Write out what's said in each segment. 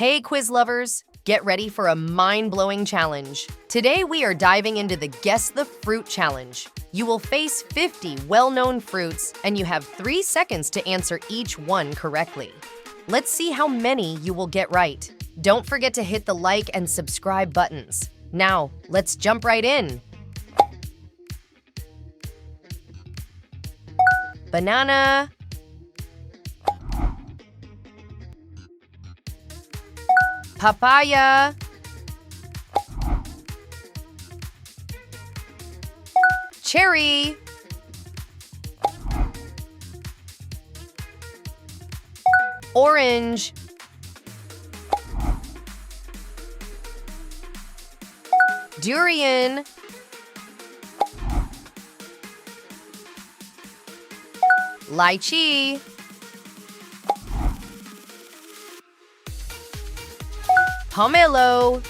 Hey quiz lovers, get ready for a mind-blowing challenge. Today we are diving into the Guess the Fruit challenge. You will face 50 well-known fruits and you have 3 seconds to answer each one correctly. Let's see how many you will get right. Don't forget to hit the like and subscribe buttons. Now, let's jump right in. Banana, papaya, cherry, orange, durian, lychee, pomelo,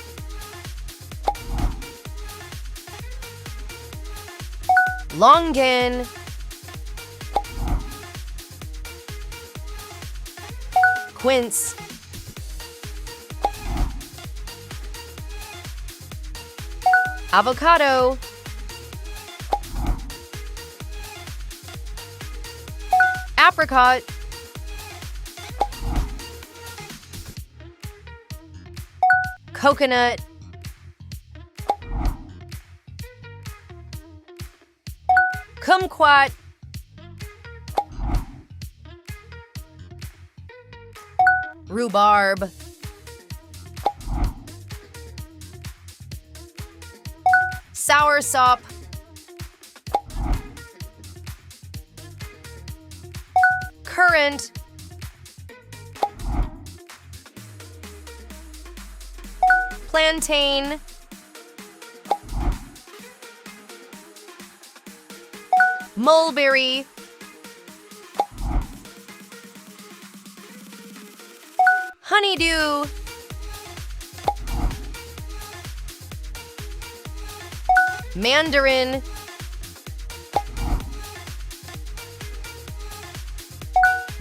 longan, quince, avocado, apricot, coconut, kumquat, rhubarb, soursop, currant, plantain, mulberry, honeydew, mandarin,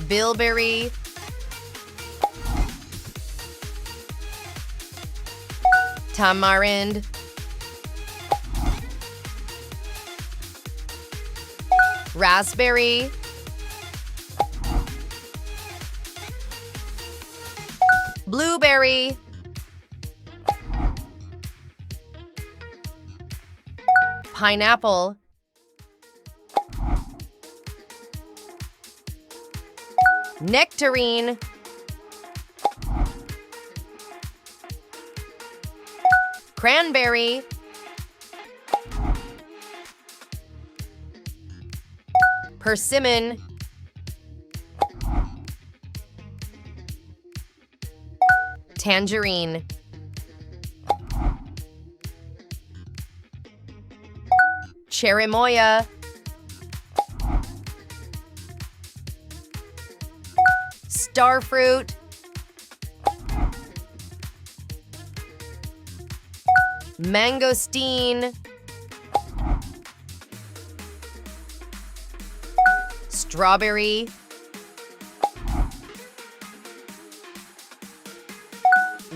bilberry, tamarind, raspberry, blueberry, pineapple, nectarine, cranberry, persimmon, tangerine, cherimoya, starfruit, mangosteen, strawberry,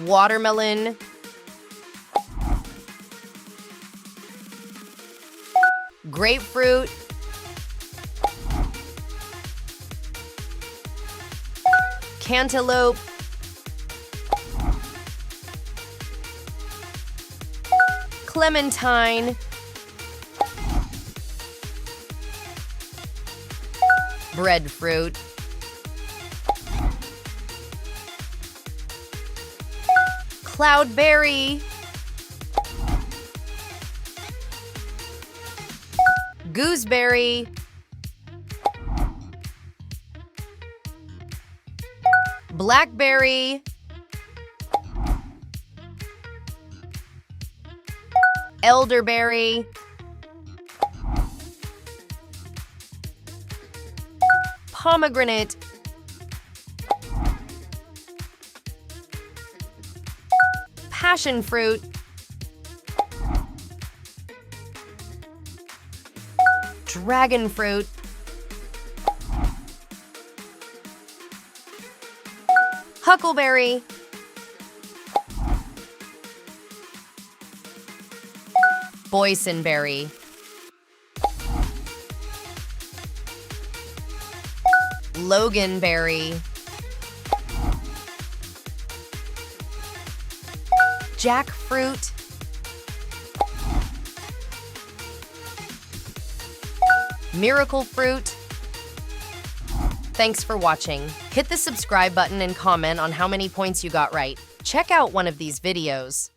watermelon, grapefruit, cantaloupe, clementine, breadfruit, cloudberry, gooseberry, blackberry, elderberry, pomegranate, passion fruit, dragon fruit, huckleberry, Boysenberry. Loganberry. Jackfruit. Miracle fruit. Thanks for watching. Hit the subscribe button and comment on how many points you got right. Check out one of these videos.